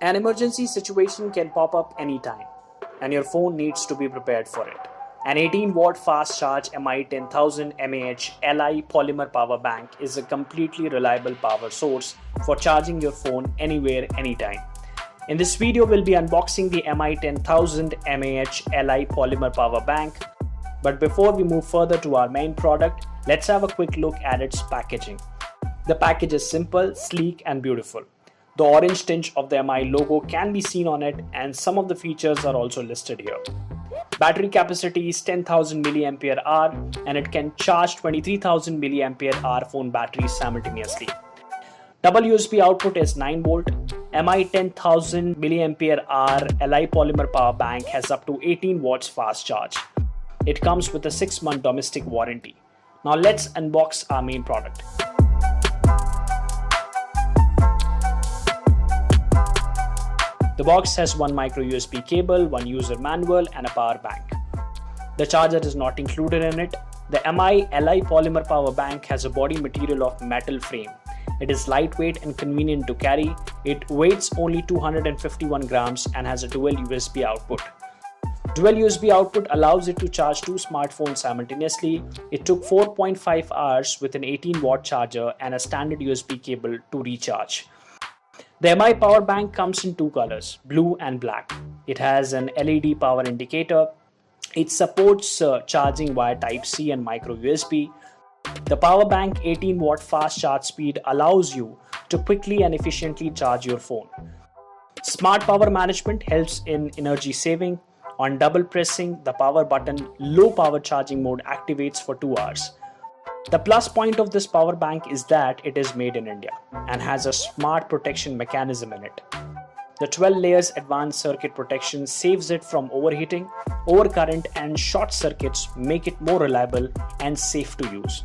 An emergency situation can pop up anytime, and your phone needs to be prepared for it. An 18-watt fast-charge MI10000 mAh Li polymer power bank is a completely reliable power source for charging your phone anywhere, anytime. In this video, we'll be unboxing the MI10000 mAh Li polymer power bank. But before we move further to our main product, let's have a quick look at its packaging. The package is simple, sleek, and beautiful. The orange tinge of the MI logo can be seen on it, and some of the features are also listed here. Battery capacity is 10,000 mAh and it can charge 23,000 mAh phone batteries simultaneously. Double USB output is 9 volt. MI10000 mAh Li polymer power bank has up to 18 watts fast charge. It comes with a 6-month domestic warranty. Now let's unbox our main product. The box has one micro USB cable, one user manual, and a power bank. The charger is not included in it. The MI Li polymer power bank has a body material of metal frame. It is lightweight and convenient to carry. It weighs only 251 grams and has a dual USB output. Dual USB output allows it to charge 2 smartphones simultaneously. It took 4.5 hours with an 18-watt charger and a standard USB cable to recharge. The MI power bank comes in two colors, blue and black. It has an LED power indicator. It supports charging via Type-C and micro USB. The power bank 18-watt fast charge speed allows you to quickly and efficiently charge your phone. Smart power management helps in energy saving. On double pressing the power button, low power charging mode activates for 2 hours. The plus point of this power bank is that it is made in India and has a smart protection mechanism in it. The 12 layers advanced circuit protection saves it from overheating, overcurrent, and short circuits, make it more reliable and safe to use.